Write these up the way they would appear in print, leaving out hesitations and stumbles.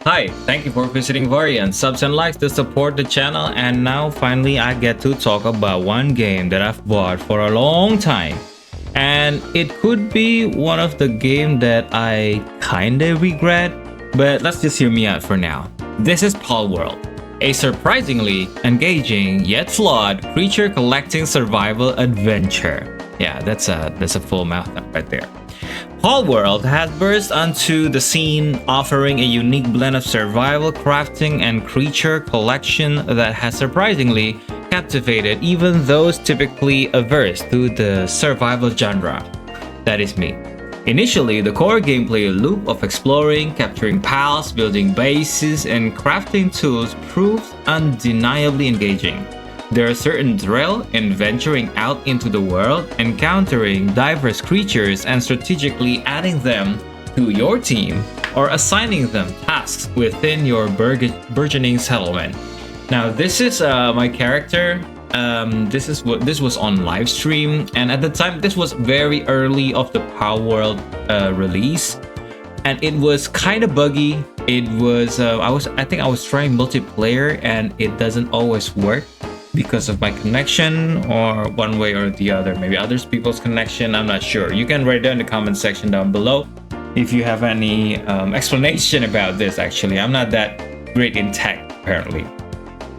Hi, thank you for visiting Varian. Subs and likes to support the channel, and now finally I get to talk about one game that I've bought for a long time. And it could be one of the game that I kinda regret, but let's just hear me out for now. This is Palworld, a surprisingly engaging yet flawed creature collecting survival adventure. Yeah, that's a full mouthful right there. Palworld has burst onto the scene, offering a unique blend of survival, crafting, and creature collection that has surprisingly captivated even those typically averse to the survival genre. That is me. Initially, the core gameplay loop of exploring, capturing pals, building bases, and crafting tools proved undeniably engaging. There is certain thrill in venturing out into the world, encountering diverse creatures, and strategically adding them to your team or assigning them tasks within your burgeoning settlement. Now, this is my character. This was on live stream, and at the time, this was very early of the Palworld release, and it was kind of buggy. It was I think I was trying multiplayer, and it doesn't always work because of my connection or one way or the other, maybe other people's connection. I'm not sure. You can write down in the comment section down below if you have any explanation about this. Actually, I'm not that great in tech apparently.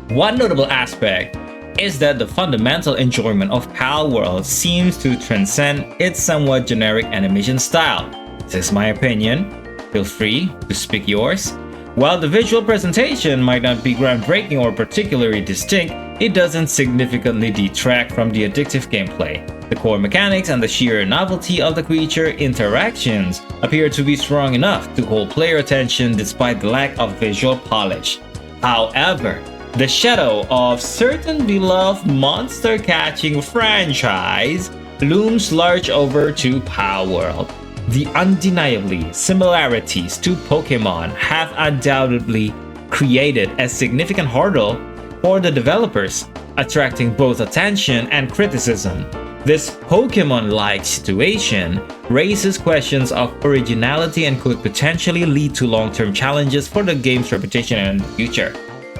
One notable aspect is that the fundamental enjoyment of Palworld seems to transcend its somewhat generic animation style. This is my opinion. Feel free to speak yours. While the visual presentation might not be groundbreaking or particularly distinct, it doesn't significantly detract from the addictive gameplay. The core mechanics and the sheer novelty of the creature interactions appear to be strong enough to hold player attention despite the lack of visual polish. However, the shadow of certain beloved monster-catching franchise looms large over to Palworld. The undeniably similarities to Pokemon have undoubtedly created a significant hurdle for the developers, attracting both attention and criticism. This Pokemon-like situation raises questions of originality and could potentially lead to long-term challenges for the game's reputation in the future.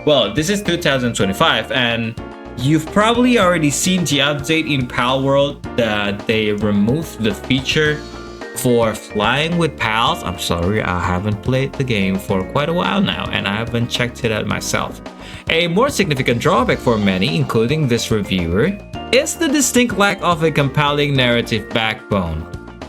Well, this is 2025, and you've probably already seen the update in Palworld that they removed the feature for flying with pals. I'm sorry, I haven't played the game for quite a while now, and I haven't checked it out myself. A more significant drawback for many, including this reviewer, is the distinct lack of a compelling narrative backbone.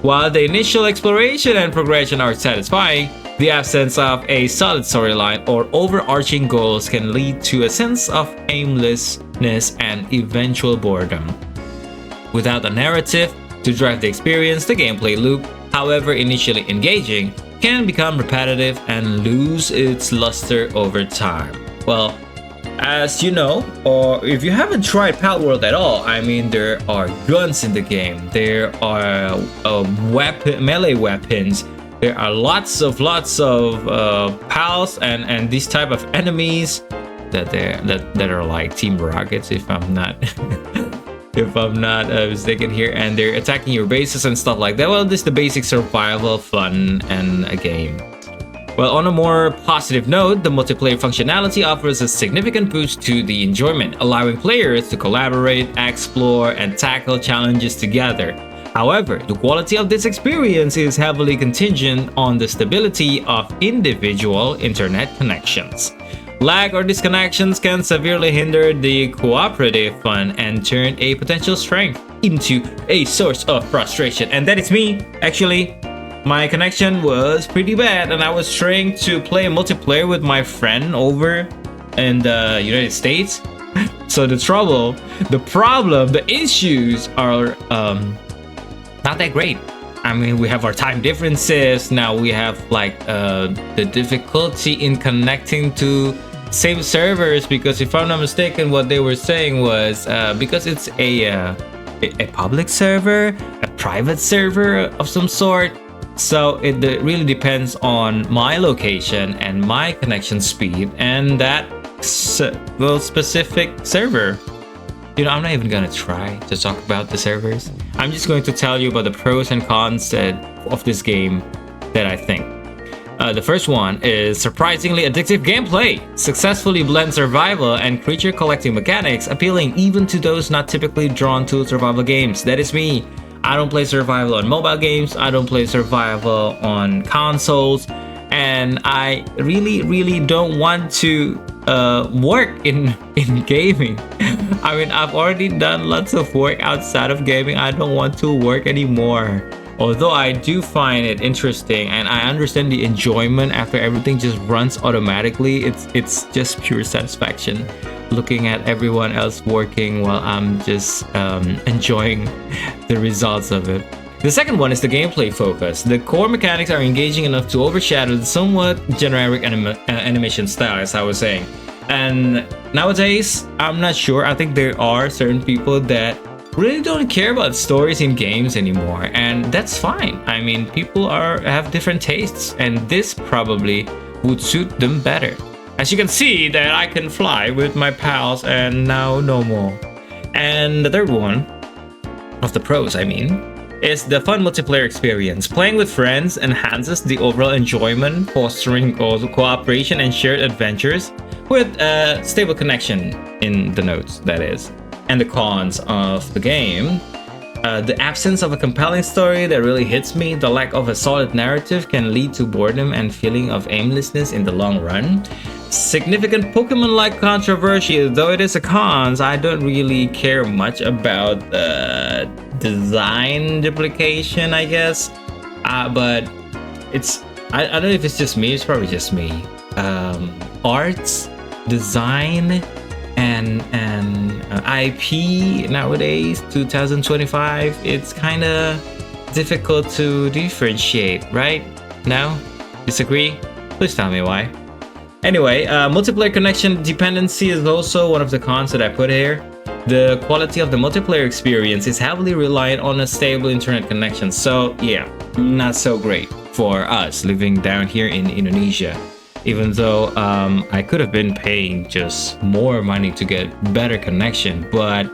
While the initial exploration and progression are satisfying, the absence of a solid storyline or overarching goals can lead to a sense of aimlessness and eventual boredom. Without a narrative to drive the experience, the gameplay loop, however initially engaging, can become repetitive and lose its luster over time. Well, as you know, or if you haven't tried Palworld at all, I mean, there are guns in the game, there are melee weapons, there are lots of pals and these type of enemies that are like Team Rockets, if I'm not mistaken here, and they're attacking your bases and stuff like that. Well, this is the basic survival fun and a game. Well, on a more positive note, the multiplayer functionality offers a significant boost to the enjoyment, allowing players to collaborate, explore, and tackle challenges together. However, the quality of this experience is heavily contingent on the stability of individual internet connections. Lag or disconnections can severely hinder the cooperative fun and turn a potential strength into a source of frustration. And that is me, actually. My connection was pretty bad, and I was trying to play multiplayer with my friend over in the United States. So the issues are not that great. I mean, we have our time differences. Now we have like the difficulty in connecting to same servers, because if I'm not mistaken, what they were saying was because it's a public server, a private server of some sort. So it really depends on my location and my connection speed and that specific server. You know, I'm not even gonna try to talk about the servers. I'm just going to tell you about the pros and cons of this game that I think. The first one is surprisingly addictive gameplay. Successfully blends survival and creature collecting mechanics, appealing even to those not typically drawn to survival games. That is me. I don't play survival on mobile games. I don't play survival on consoles. And I really don't want to work in gaming. I mean, I've already done lots of work outside of gaming. I don't want to work anymore. Although I do find it interesting and I understand the enjoyment after everything just runs automatically. It's just pure satisfaction looking at everyone else working while I'm just enjoying the results of it. The second one is the gameplay focus. The core mechanics are engaging enough to overshadow the somewhat generic animation style, as I was saying. And nowadays, I'm not sure. I think there are certain people that really don't care about stories in games anymore, and that's fine. I mean, people have different tastes, and this probably would suit them better. As you can see that I can fly with my pals, and now no more. And the third one of the pros, I mean, is the fun multiplayer experience. Playing with friends enhances the overall enjoyment, fostering cooperation and shared adventures with a stable connection in the notes, that is. And the cons of the game: the absence of a compelling story that really hits me. The lack of a solid narrative can lead to boredom and feeling of aimlessness in the long run. Significant Pokemon-like controversy. Though it is a cons, I don't really care much about design duplication, I guess. But it's I don't know if it's just me. It's probably just me. Arts, design, and IP nowadays, 2025, it's kind of difficult to differentiate, right? No? Disagree? Please tell me why. Anyway, multiplayer connection dependency is also one of the cons that I put here. The quality of the multiplayer experience is heavily reliant on a stable internet connection. So yeah, not so great for us living down here in Indonesia. Even though I could have been paying just more money to get better connection, but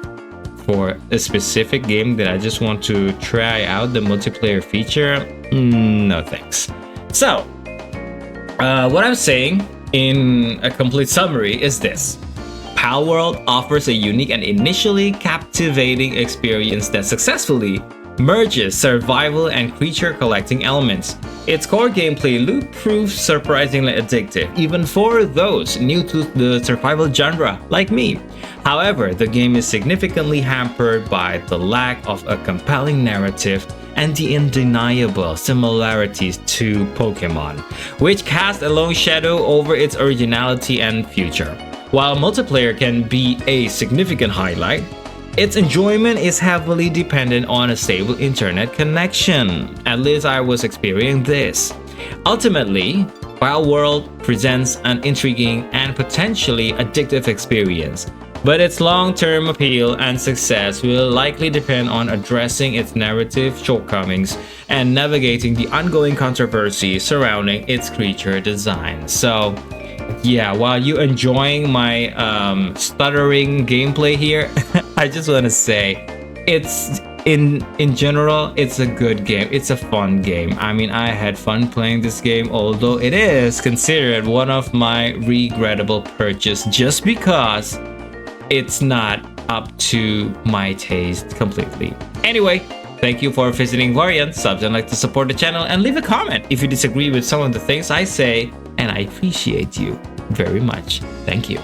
for a specific game that I just want to try out the multiplayer feature, no thanks. So what I'm saying in a complete summary is this: Palworld offers a unique and initially captivating experience that successfully merges survival and creature collecting elements. Its core gameplay loop proves surprisingly addictive, even for those new to the survival genre like me. However, the game is significantly hampered by the lack of a compelling narrative and the undeniable similarities to Pokemon, which cast a long shadow over its originality and future. While multiplayer can be a significant highlight, its enjoyment is heavily dependent on a stable internet connection. At least I was experiencing this. Ultimately, Palworld presents an intriguing and potentially addictive experience, but its long-term appeal and success will likely depend on addressing its narrative shortcomings and navigating the ongoing controversy surrounding its creature design. So yeah, while you enjoying my stuttering gameplay here, I just want to say it's in general, it's a good game. It's a fun game. I mean, I had fun playing this game, although it is considered one of my regrettable purchases just because it's not up to my taste completely. Anyway, thank you for visiting Variant. Subs and like to support the channel, and leave a comment if you disagree with some of the things I say, and I appreciate you very much. Thank you.